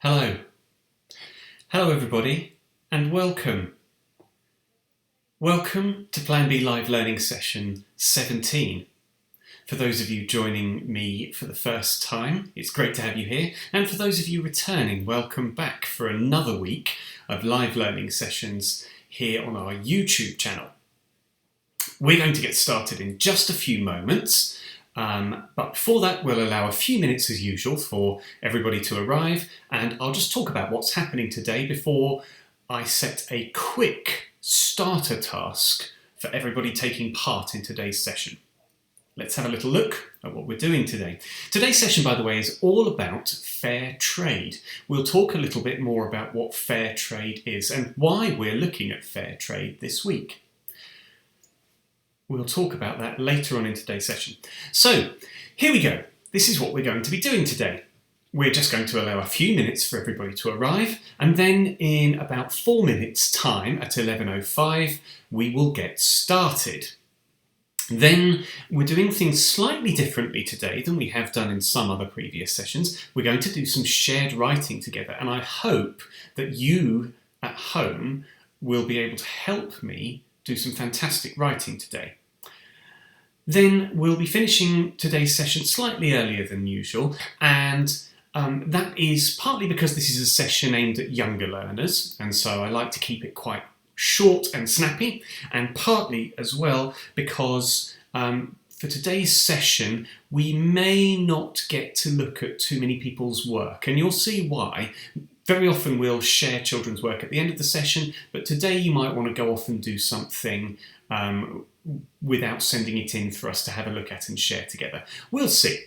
Hello. Hello everybody and welcome. Welcome to PlanBee Live Learning Session 17. For those of you joining me for the first time, it's great to have you here. And for those of you returning, welcome back for another week of live learning sessions here on our YouTube channel. We're going to get started in just a few moments. But before that, we'll allow a few minutes as usual for everybody to arrive, and I'll just talk about what's happening today before I set a quick starter task for everybody taking part in today's session. Let's have a little look at what we're doing today. Today's session, by the way, is all about fair trade. We'll talk a little bit more about what fair trade is and why we're looking at fair trade this week. We'll talk about that later on in today's session. So, here we go. This is what we're going to be doing today. We're just going to allow a few minutes for everybody to arrive, and then in about 4 minutes' time, at 11:05, we will get started. Then we're doing things slightly differently today than we have done in some other previous sessions. We're going to do some shared writing together, and I hope that you at home will be able to help me do some fantastic writing today. Then we'll be finishing today's session slightly earlier than usual, and that is partly because this is a session aimed at younger learners, and so I like to keep it quite short and snappy, and partly as well because for today's session we may not get to look at too many people's work, and you'll see why. Very often we'll share children's work at the end of the session, but today you might want to go off and do something without sending it in for us to have a look at and share together. We'll see.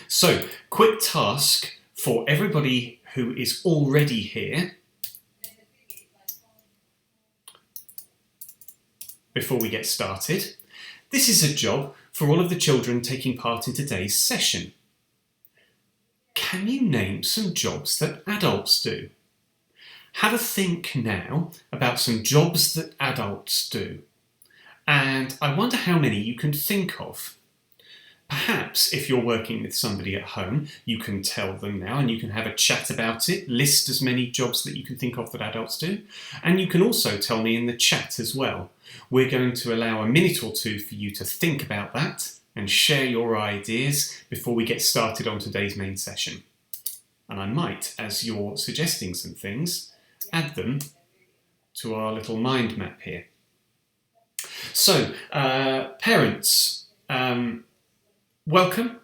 So, quick task for everybody who is already here before we get started. This is a job for all of the children taking part in today's session. Can you name some jobs that adults do? Have a think now about some jobs that adults do. And I wonder how many you can think of. Perhaps if you're working with somebody at home, you can tell them now and you can have a chat about it, list as many jobs that you can think of that adults do. And you can also tell me in the chat as well. We're going to allow a minute or two for you to think about that and share your ideas before we get started on today's main session. And I might, as you're suggesting some things, add them to our little mind map here. So, parents, welcome.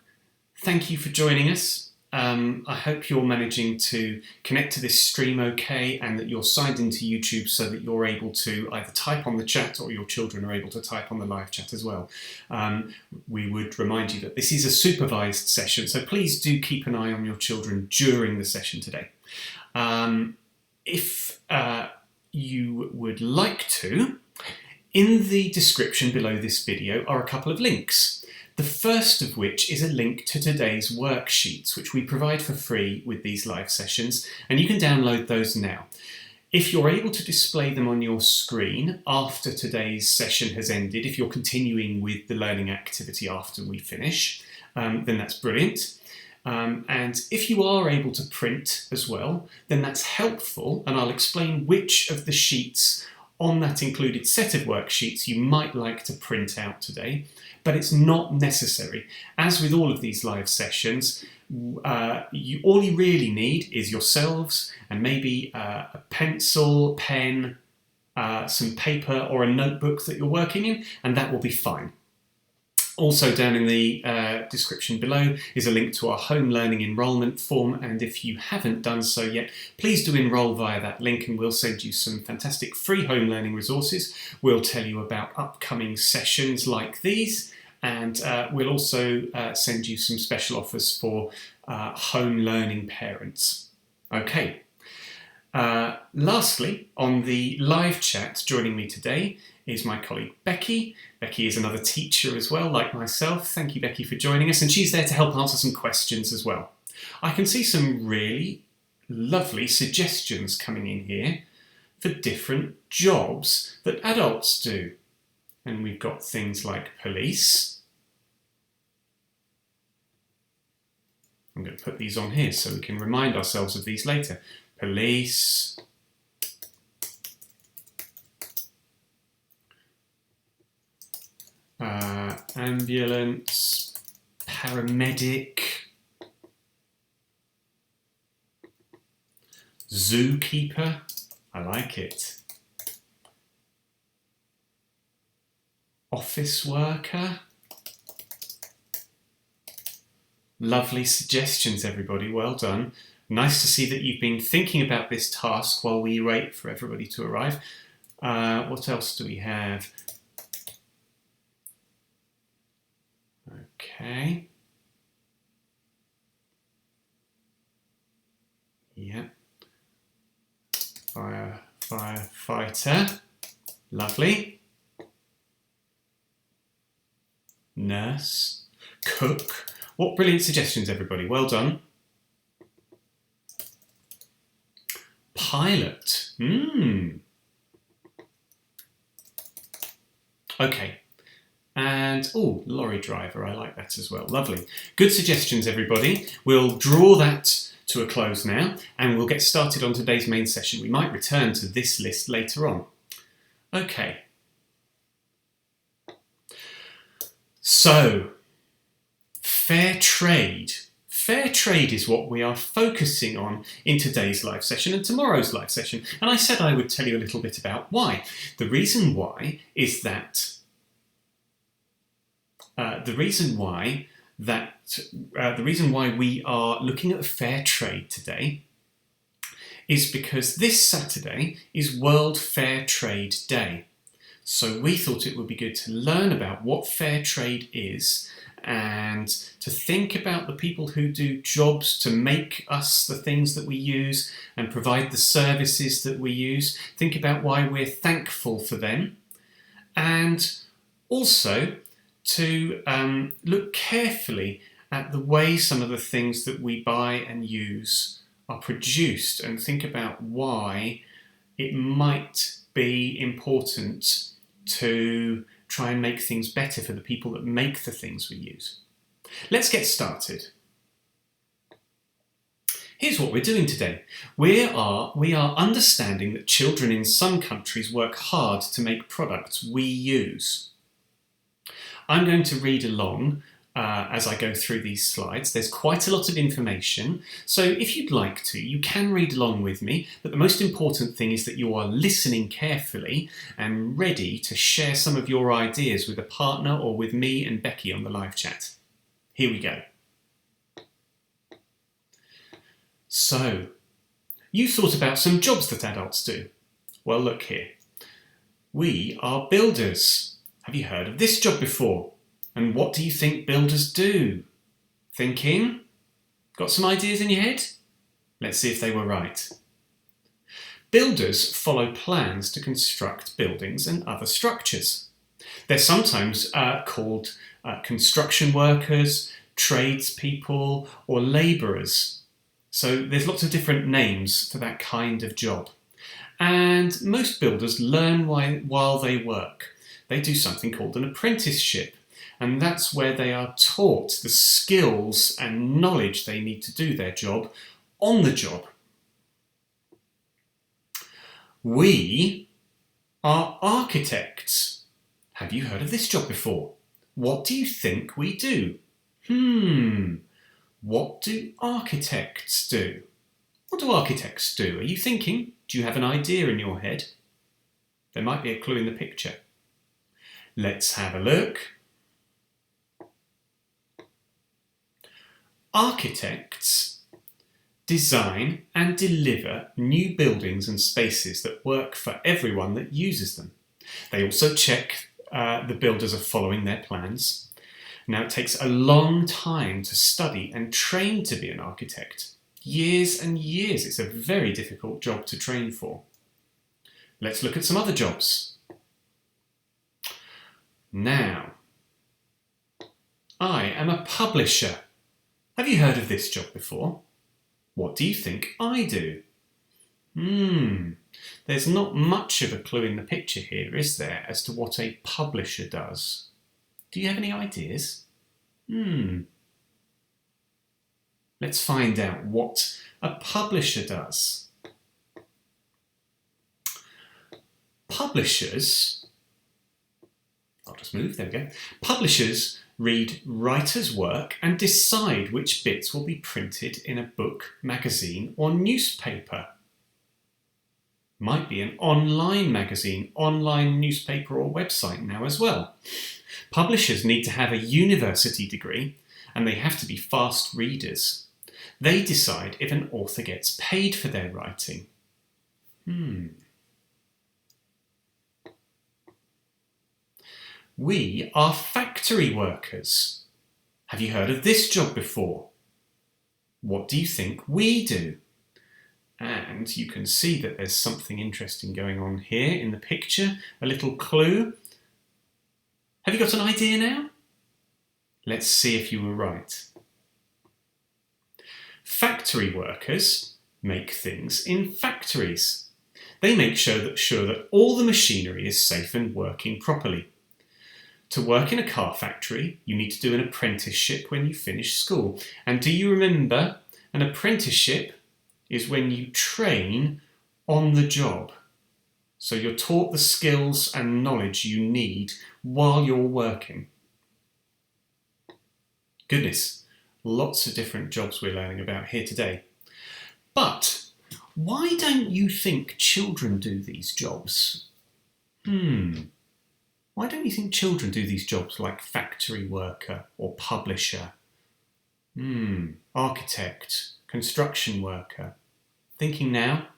Thank you for joining us. I hope you're managing to connect to this stream okay, and that you're signed into YouTube so that you're able to either type on the chat or your children are able to type on the live chat as well. We would remind you that this is a supervised session, so please do keep an eye on your children during the session today. If you would like to, in the description below this video are a couple of links. The first of which is a link to today's worksheets, which we provide for free with these live sessions, and you can download those now. If you're able to display them on your screen after today's session has ended, if you're continuing with the learning activity after we finish, then that's brilliant. And if you are able to print as well, then that's helpful, and I'll explain which of the sheets on that included set of worksheets you might like to print out today. But it's not necessary. As with all of these live sessions, all you really need is yourselves and maybe a pencil, pen, some paper or a notebook that you're working in, and that will be fine. Also down in the description below is a link to our home learning enrolment form, and if you haven't done so yet, please do enrol via that link and we'll send you some fantastic free home learning resources. We'll tell you about upcoming sessions like these, and we'll also send you some special offers for home learning parents. Okay. Lastly, on the live chat, joining me today is my colleague Becky. Becky is another teacher as well, like myself. Thank you, Becky, for joining us, and she's there to help answer some questions as well. I can see some really lovely suggestions coming in here for different jobs that adults do. And we've got things like police, I'm going to put these on here so we can remind ourselves of these later. Police, ambulance, paramedic, zookeeper, I like it, office worker. Lovely suggestions, everybody, well done. Nice to see that you've been thinking about this task while we wait for everybody to arrive. What else do we have? Okay. Yeah. Firefighter. Lovely. Nurse. Cook. What brilliant suggestions, everybody. Well done. Pilot. Okay. And, oh, lorry driver. I like that as well. Lovely. Good suggestions, everybody. We'll draw that to a close now, and we'll get started on today's main session. We might return to this list later on. Okay. So, fair trade. Fair trade is what we are focusing on in today's live session and tomorrow's live session. And I said I would tell you a little bit about why. The reason why is that the reason why we are looking at fair trade today is because this Saturday is World Fair Trade Day. So we thought it would be good to learn about what fair trade is and to think about the people who do jobs to make us the things that we use and provide the services that we use. Think about why we're thankful for them, and also to look carefully at the way some of the things that we buy and use are produced, and think about why it might be important to try and make things better for the people that make the things we use. Let's get started. Here's what we're doing today. We are understanding that children in some countries work hard to make products we use. I'm going to read along as I go through these slides. There's quite a lot of information, so if you'd like to, you can read along with me, but the most important thing is that you are listening carefully and ready to share some of your ideas with a partner or with me and Becky on the live chat. Here we go. So, you thought about some jobs that adults do. Well, look here. We are builders. Have you heard of this job before? And what do you think builders do? Thinking? Got some ideas in your head? Let's see if they were right. Builders follow plans to construct buildings and other structures. They're sometimes called construction workers, tradespeople, or labourers. So there's lots of different names for that kind of job. And most builders learn while they work. They do something called an apprenticeship, and that's where they are taught the skills and knowledge they need to do their job on the job. We are architects. Have you heard of this job before? What do you think we do? What do architects do? What do architects do? Are you thinking? Do you have an idea in your head? There might be a clue in the picture. Let's have a look. Architects design and deliver new buildings and spaces that work for everyone that uses them. They also check the builders are following their plans. Now, it takes a long time to study and train to be an architect. Years and years. It's a very difficult job to train for. Let's look at some other jobs. Now, I am a publisher. Have you heard of this job before? What do you think I do? There's not much of a clue in the picture here, is there, as to what a publisher does? Do you have any ideas? Let's find out what a publisher does. Publishers, I'll just move, there we go. Publishers read writers' work and decide which bits will be printed in a book, magazine or newspaper. Might be an online magazine, online newspaper or website now as well. Publishers need to have a university degree and they have to be fast readers. They decide if an author gets paid for their writing. We are factory workers. Have you heard of this job before? What do you think we do? And you can see that there's something interesting going on here in the picture, a little clue. Have you got an idea now? Let's see if you were right. Factory workers make things in factories. They make sure that all the machinery is safe and working properly. To work in a car factory, you need to do an apprenticeship when you finish school. And do you remember, an apprenticeship is when you train on the job. So you're taught the skills and knowledge you need while you're working. Goodness, lots of different jobs we're learning about here today. But why don't you think children do these jobs? Why don't you think children do these jobs like factory worker or publisher? Architect, construction worker. Thinking now?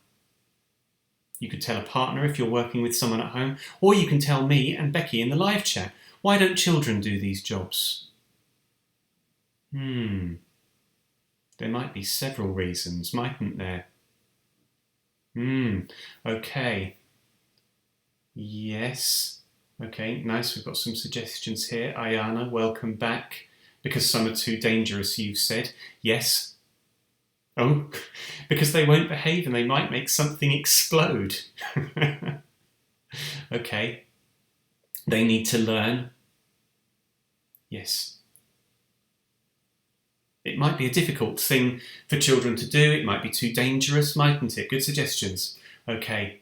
You could tell a partner if you're working with someone at home, or you can tell me and Becky in the live chat. Why don't children do these jobs? There might be several reasons, mightn't there? Okay. Yes. Okay, nice. We've got some suggestions here. Ayana, welcome back. Because some are too dangerous, you've said. Yes. Oh, because they won't behave and they might make something explode. Okay. They need to learn. Yes. It might be a difficult thing for children to do. It might be too dangerous, mightn't it? Good suggestions. Okay.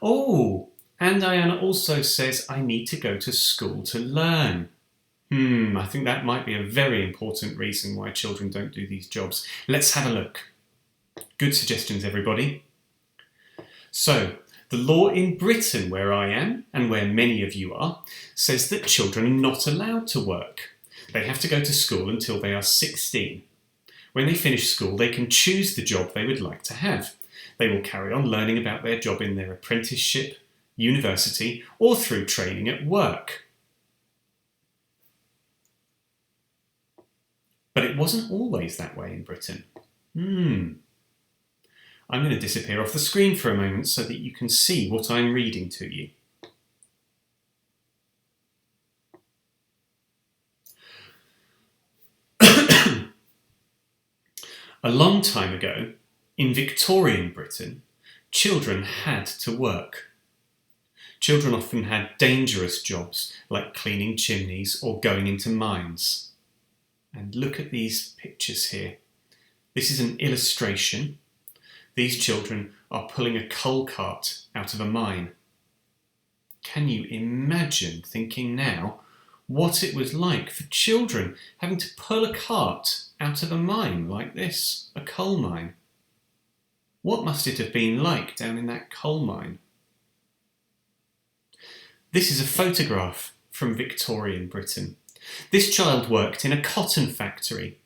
Oh, and Diana also says, I need to go to school to learn. I think that might be a very important reason why children don't do these jobs. Let's have a look. Good suggestions, everybody. So, the law in Britain, where I am, and where many of you are, says that children are not allowed to work. They have to go to school until they are 16. When they finish school, they can choose the job they would like to have. They will carry on learning about their job in their apprenticeship, university, or through training at work. But it wasn't always that way in Britain. I'm going to disappear off the screen for a moment so that you can see what I'm reading to you. A long time ago, in Victorian Britain, children had to work. Children often had dangerous jobs like cleaning chimneys or going into mines. And look at these pictures here. This is an illustration. These children are pulling a coal cart out of a mine. Can you imagine thinking now what it was like for children having to pull a cart out of a mine like this, a coal mine? What must it have been like down in that coal mine? This is a photograph from Victorian Britain. This child worked in a cotton factory.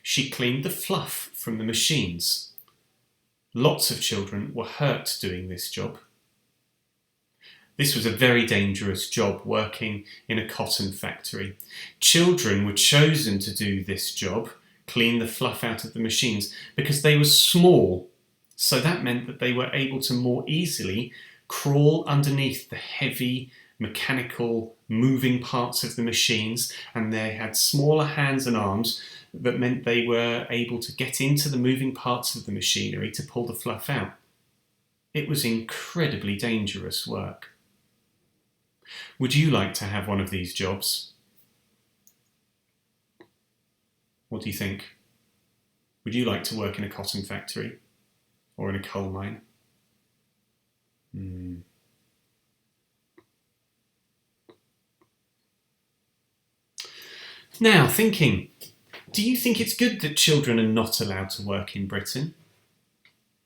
She cleaned the fluff from the machines. Lots of children were hurt doing this job. This was a very dangerous job, working in a cotton factory. Children were chosen to do this job, clean the fluff out of the machines, because they were small. So that meant that they were able to more easily crawl underneath the heavy, mechanical, moving parts of the machines, and they had smaller hands and arms that meant they were able to get into the moving parts of the machinery to pull the fluff out. It was incredibly dangerous work. Would you like to have one of these jobs? What do you think? Would you like to work in a cotton factory or in a coal mine? Now, thinking, do you think it's good that children are not allowed to work in Britain?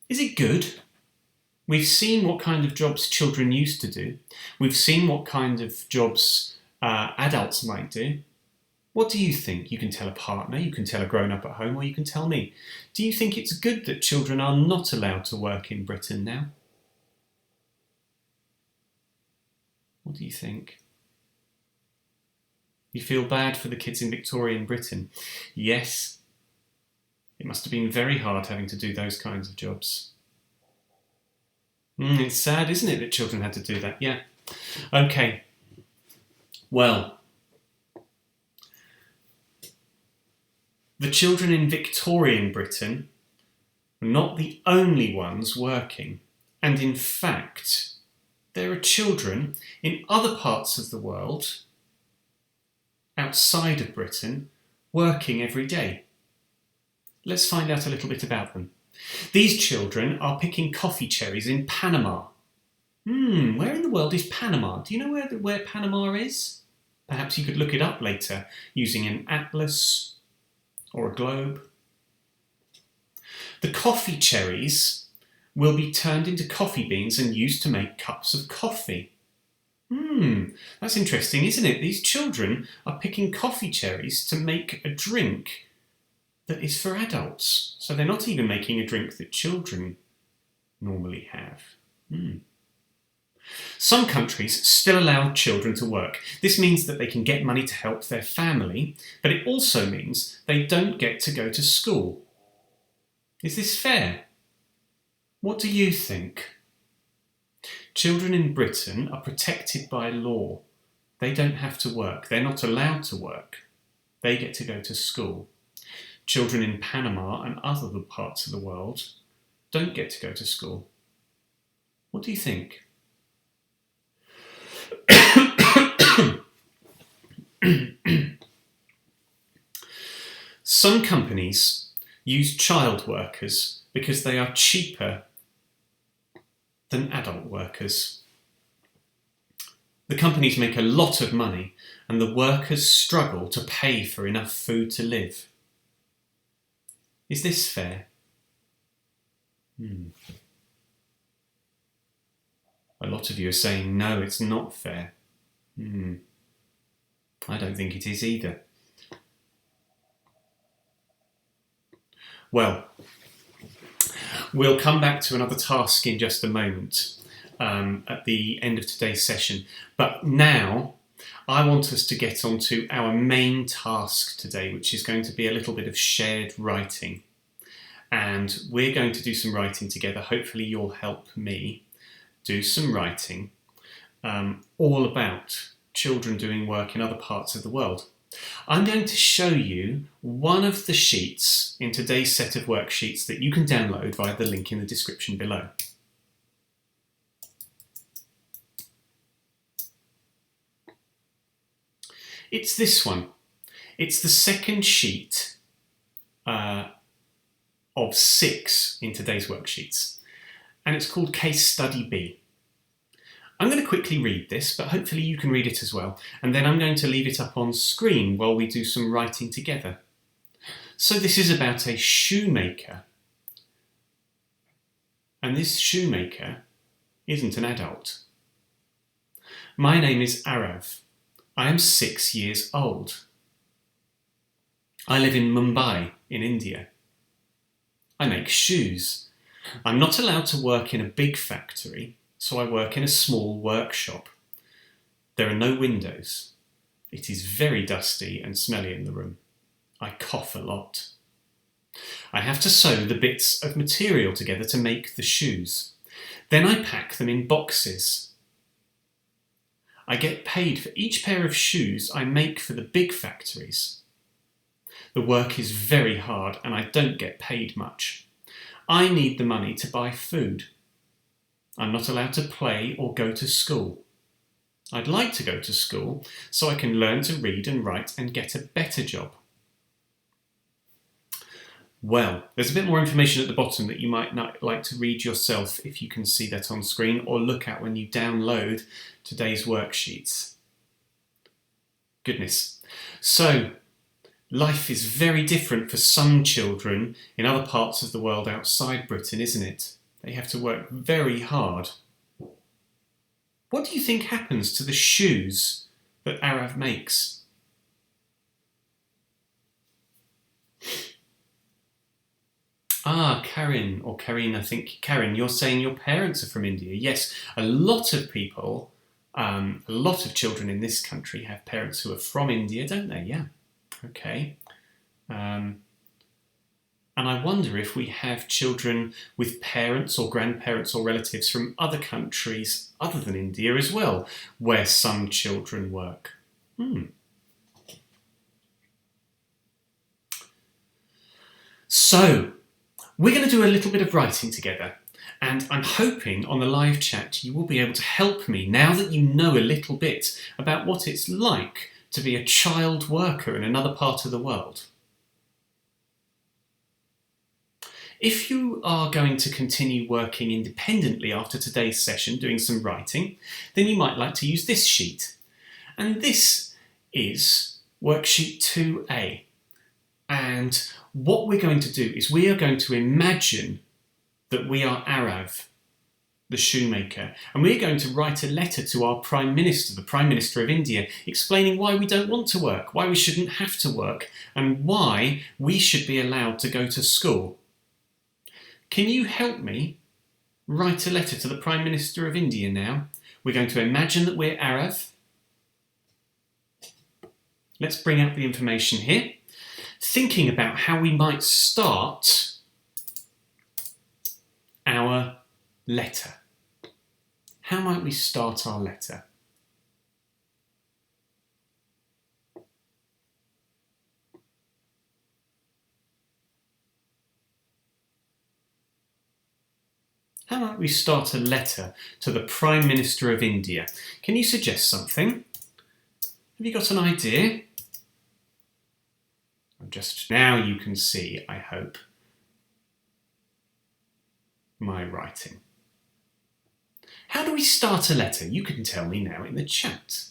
Is it good? We've seen what kind of jobs children used to do. We've seen what kind of jobs adults might do. What do you think? You can tell a partner, you can tell a grown-up at home, or you can tell me. Do you think it's good that children are not allowed to work in Britain now? What do you think? You feel bad for the kids in Victorian Britain? Yes. It must have been very hard having to do those kinds of jobs. It's sad, isn't it, that children had to do that? Yeah. Okay. Well, the children in Victorian Britain were not the only ones working. And in fact, there are children in other parts of the world, outside of Britain, working every day. Let's find out a little bit about them. These children are picking coffee cherries in Panama. Where in the world is Panama? Do you know where Panama is? Perhaps you could look it up later using an atlas or a globe. The coffee cherries will be turned into coffee beans and used to make cups of coffee. That's interesting, isn't it? These children are picking coffee cherries to make a drink that is for adults. So they're not even making a drink that children normally have. Some countries still allow children to work. This means that they can get money to help their family, but it also means they don't get to go to school. Is this fair? What do you think? Children in Britain are protected by law. They don't have to work. They're not allowed to work. They get to go to school. Children in Panama and other parts of the world don't get to go to school. What do you think? Some companies use child workers because they are cheaper than adult workers. The companies make a lot of money and the workers struggle to pay for enough food to live. Is this fair? A lot of you are saying, no, it's not fair. I don't think it is either. Well, we'll come back to another task in just a moment at the end of today's session. But now I want us to get on to our main task today, which is going to be a little bit of shared writing. And we're going to do some writing together. Hopefully you'll help me do some writing all about children doing work in other parts of the world. I'm going to show you one of the sheets in today's set of worksheets that you can download via the link in the description below. It's this one. It's the second sheet of 6 in today's worksheets, and it's called Case Study B. I'm going to quickly read this, but hopefully you can read it as well, and then I'm going to leave it up on screen while we do some writing together. So this is about a shoemaker, and this shoemaker isn't an adult. My name is Arav. I am 6 years old. I live in Mumbai, in India. I make shoes. I'm not allowed to work in a big factory, so I work in a small workshop. There are no windows. It is very dusty and smelly in the room. I cough a lot. I have to sew the bits of material together to make the shoes. Then I pack them in boxes. I get paid for each pair of shoes I make for the big factories. The work is very hard and I don't get paid much. I need the money to buy food. I'm not allowed to play or go to school. I'd like to go to school so I can learn to read and write and get a better job. Well, there's a bit more information at the bottom that you might not like to read yourself if you can see that on screen, or look at when you download today's worksheets. Goodness. So, life is very different for some children in other parts of the world outside Britain, isn't it? They have to work very hard. What do you think happens to the shoes that Arav makes? Karen, or Karine, I think. Karen, you're saying your parents are from India. Yes, a lot of people, a lot of children in this country have parents who are from India, don't they? Yeah, okay. And I wonder if we have children with parents or grandparents or relatives from other countries other than India as well, where some children work. So, we're going to do a little bit of writing together, and I'm hoping on the live chat you will be able to help me now that you know a little bit about what it's like to be a child worker in another part of the world. If you are going to continue working independently after today's session, doing some writing, then you might like to use this sheet. And this is worksheet 2A. And what we're going to do is we are going to imagine that we are Arav, the shoemaker, and we're going to write a letter to our Prime Minister, the Prime Minister of India, explaining why we don't want to work, why we shouldn't have to work, and why we should be allowed to go to school. Can you help me write a letter to the Prime Minister of India now? We're going to imagine that we're Arav. Let's bring up the information here. Thinking about how we might start our letter. How might we start our letter? How might we start a letter to the Prime Minister of India? Can you suggest something? Have you got an idea? Just now you can see, I hope, my writing. How do we start a letter? You can tell me now in the chat.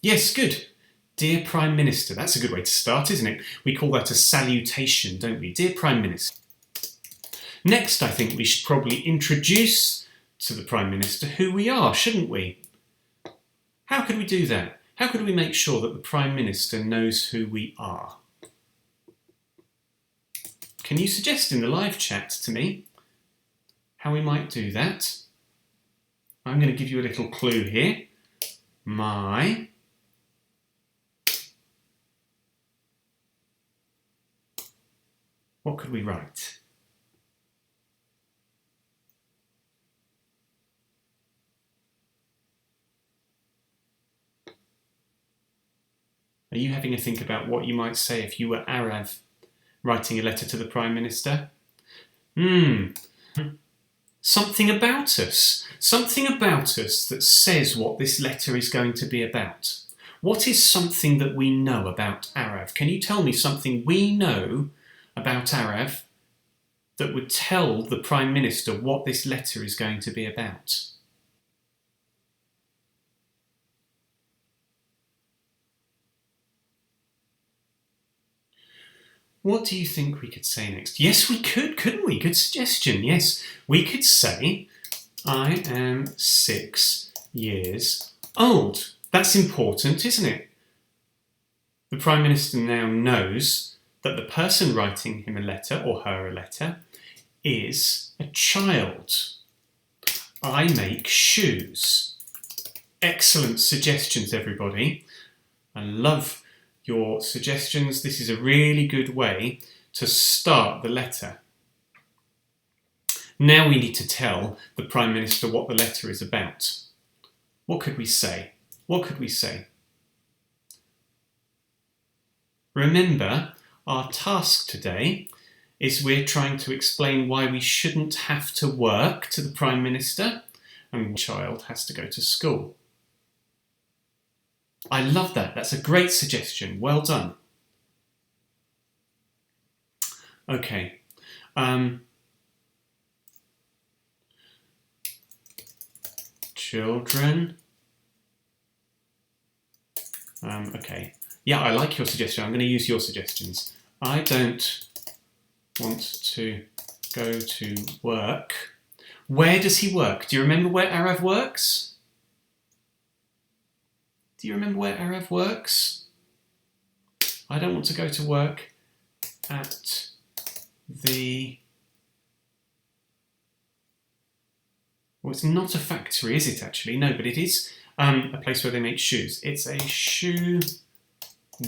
Yes, good. Dear Prime Minister. That's a good way to start, isn't it? We call that a salutation, don't we? Dear Prime Minister. Next, I think we should probably introduce to the Prime Minister who we are, shouldn't we? How could we do that? How could we make sure that the Prime Minister knows who we are? Can you suggest in the live chat to me how we might do that? I'm going to give you a little clue here. What could we write? Are you having a think about what you might say if you were Arav writing a letter to the Prime Minister? Something about us. Something about us that says what this letter is going to be about. What is something that we know about Arav? Can you tell me something we know about Arav that would tell the Prime Minister what this letter is going to be about? What do you think we could say next? Yes, we could, couldn't we? Good suggestion. Yes, we could say, I am 6 years old. That's important, isn't it? The Prime Minister now knows that the person writing him a letter, or her a letter, is a child. I make shoes. Excellent suggestions, everybody. I love your suggestions. This is a really good way to start the letter. Now we need to tell the Prime Minister what the letter is about. What could we say? What could we say? Remember, our task today is we're trying to explain why we shouldn't have to work to the Prime Minister and the child has to go to school. I love that. That's a great suggestion. Well done. Okay. Children. Okay. Yeah, I like your suggestion. I'm going to use your suggestions. I don't want to go to work. Where does he work? Do you remember where Arav works? Do you remember where Arav works? I don't want to go to work at the... Well, it's not a factory, is it actually? No, but it is a place where they make shoes. It's a shoe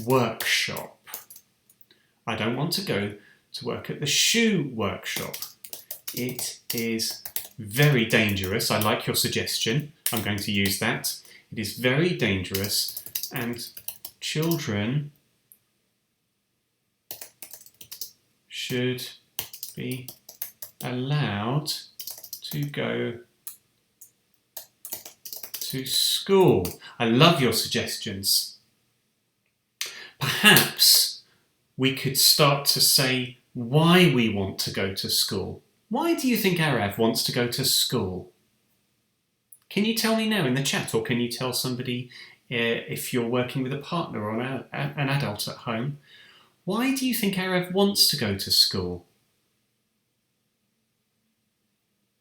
workshop. I don't want to go to work at the shoe workshop. It is very dangerous. I like your suggestion. I'm going to use that. It is very dangerous, and children should be allowed to go to school. I love your suggestions. Perhaps we could start to say why we want to go to school. Why do you think Arav wants to go to school? Can you tell me now in the chat, or can you tell somebody if you're working with a partner or an adult at home? Why do you think Arav wants to go to school?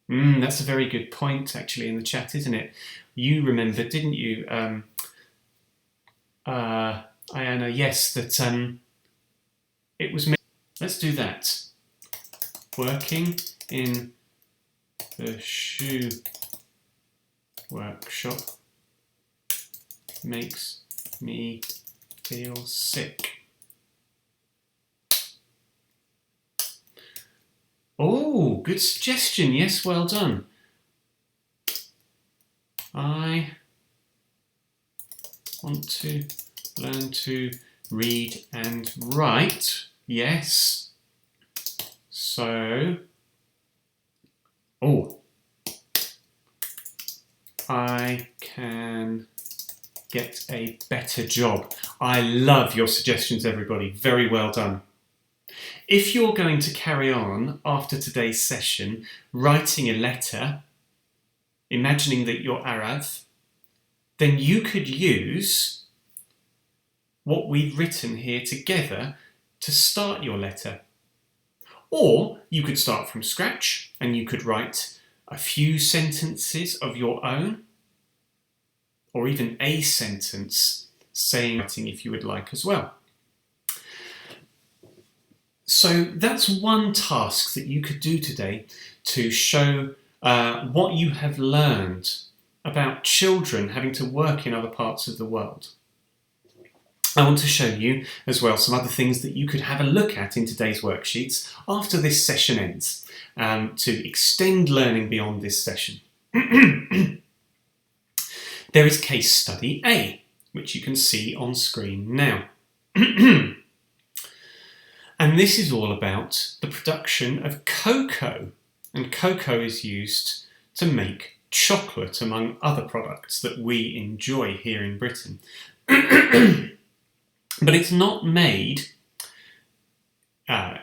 That's a very good point, actually, in the chat, isn't it? You remembered, didn't you, Ayana? Yes, that it was me. Let's do that. Working in the shoe workshop makes me feel sick. Oh, good suggestion. Yes, well done. I want to learn to read and write. Yes. So, I can get a better job. I love your suggestions, everybody. Very well done. If you're going to carry on after today's session, writing a letter, imagining that you're Arav, then you could use what we've written here together to start your letter. Or you could start from scratch and you could write a few sentences of your own, or even a sentence saying writing if you would like as well. So that's one task that you could do today to show what you have learned about children having to work in other parts of the world. I want to show you as well some other things that you could have a look at in today's worksheets after this session ends to extend learning beyond this session. There is case study A, which you can see on screen now. And this is all about the production of cocoa. And cocoa is used to make chocolate, among other products that we enjoy here in Britain. But it's not made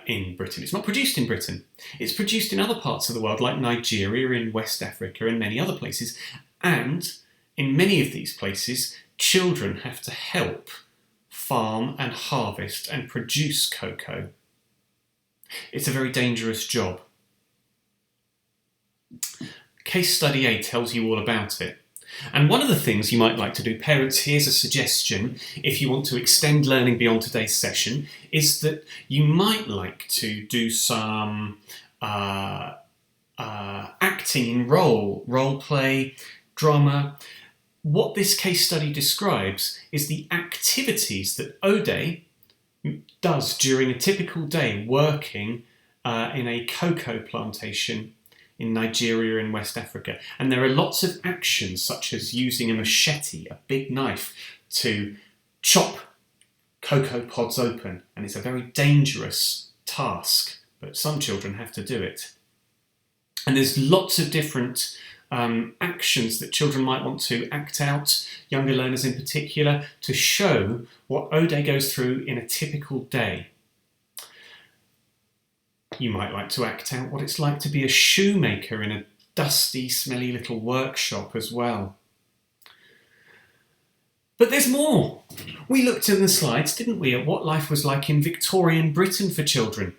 in Britain. It's not produced in Britain. It's produced in other parts of the world, like Nigeria, in West Africa, and many other places. And in many of these places, children have to help farm and harvest and produce cocoa. It's a very dangerous job. Case study A tells you all about it. And one of the things you might like to do, parents, here's a suggestion if you want to extend learning beyond today's session, is that you might like to do some acting in role play, drama. What this case study describes is the activities that Ode does during a typical day working in a cocoa plantation in Nigeria and West Africa. And there are lots of actions, such as using a machete, a big knife, to chop cocoa pods open. And it's a very dangerous task, but some children have to do it. And there's lots of different actions that children might want to act out, younger learners in particular, to show what Ode goes through in a typical day. You might like to act out what it's like to be a shoemaker in a dusty, smelly little workshop as well. But there's more. We looked in the slides, didn't we, at what life was like in Victorian Britain for children.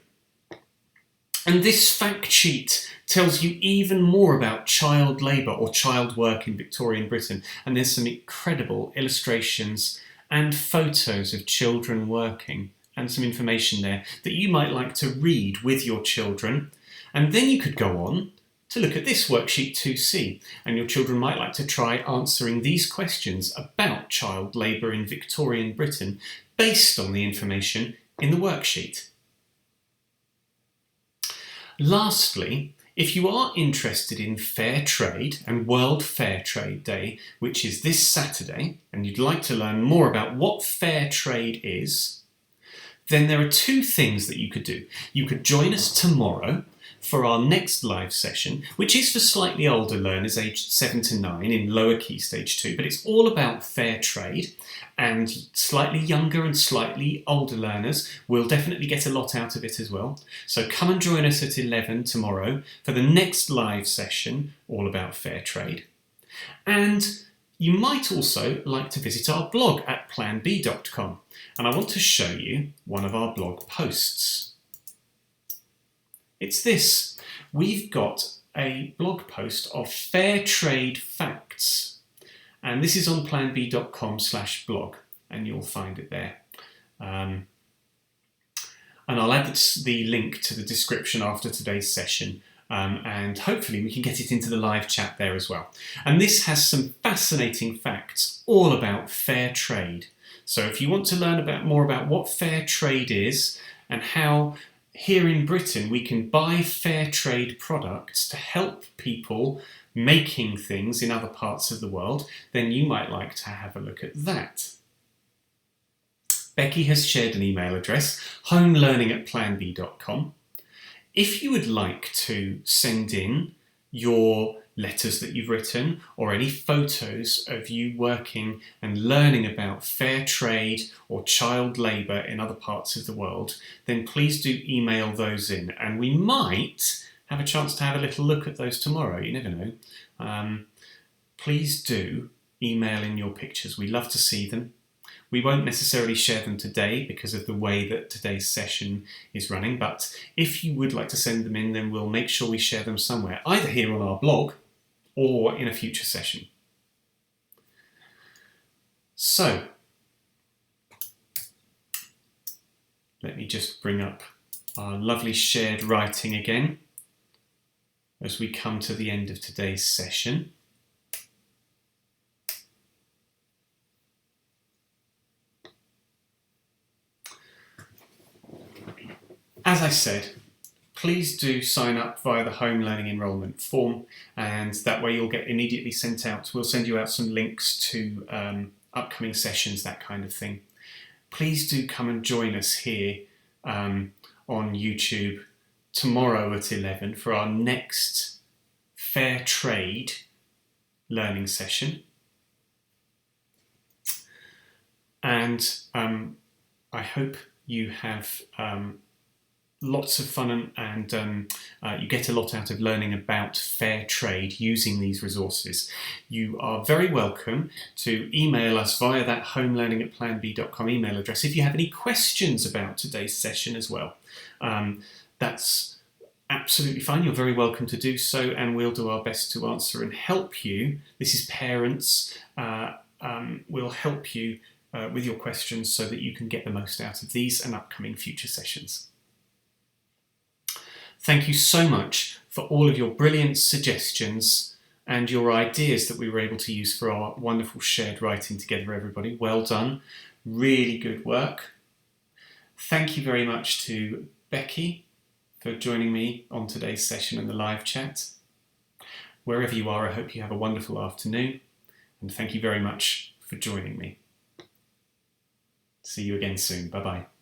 And this fact sheet tells you even more about child labour or child work in Victorian Britain. And there's some incredible illustrations and photos of children working and some information there that you might like to read with your children. And then you could go on to look at this worksheet 2C, and your children might like to try answering these questions about child labour in Victorian Britain based on the information in the worksheet. Lastly, if you are interested in fair trade and World Fair Trade Day, which is this Saturday, and you'd like to learn more about what fair trade is, then there are two things that you could do. You could join us tomorrow for our next live session, which is for slightly older learners aged 7 to 9 in lower key stage 2, but it's all about fair trade, and slightly younger and slightly older learners will definitely get a lot out of it as well. So come and join us at 11 tomorrow for the next live session all about fair trade. And you might also like to visit our blog at planbee.com, and I want to show you one of our blog posts. It's this. We've got a blog post of fair trade facts, and this is on planbee.com/blog, and you'll find it there. And I'll add the link to the description after today's session, and hopefully we can get it into the live chat there as well. And this has some fascinating facts all about fair trade. So if you want to learn more about what fair trade is and how here in Britain we can buy fair trade products to help people making things in other parts of the world, then you might like to have a look at that. Becky has shared an email address, homelearning@planbee.com. If you would like to send in your letters that you've written or any photos of you working and learning about fair trade or child labour in other parts of the world, then please do email those in, and we might have a chance to have a little look at those tomorrow. You never know. Please do email in your pictures. We love to see them. We won't necessarily share them today because of the way that today's session is running, but if you would like to send them in, then we'll make sure we share them somewhere, either here on our blog or in a future session. So, let me just bring up our lovely shared writing again as we come to the end of today's session. As I said, please do sign up via the home learning enrolment form, and that way you'll get immediately sent out. We'll send you out some links to upcoming sessions, that kind of thing. Please do come and join us here on YouTube tomorrow at 11 for our next fair trade learning session. And I hope you have lots of fun and you get a lot out of learning about fair trade using these resources. You are very welcome to email us via that homelearning@planbee.com email address if you have any questions about today's session as well. That's absolutely fine. You're very welcome to do so, and we'll do our best to answer and help you. This is parents. We'll help you with your questions so that you can get the most out of these and upcoming future sessions. Thank you so much for all of your brilliant suggestions and your ideas that we were able to use for our wonderful shared writing together, everybody. Well done. Really good work. Thank you very much to Becky for joining me on today's session in the live chat. Wherever you are, I hope you have a wonderful afternoon, and thank you very much for joining me. See you again soon. Bye-bye.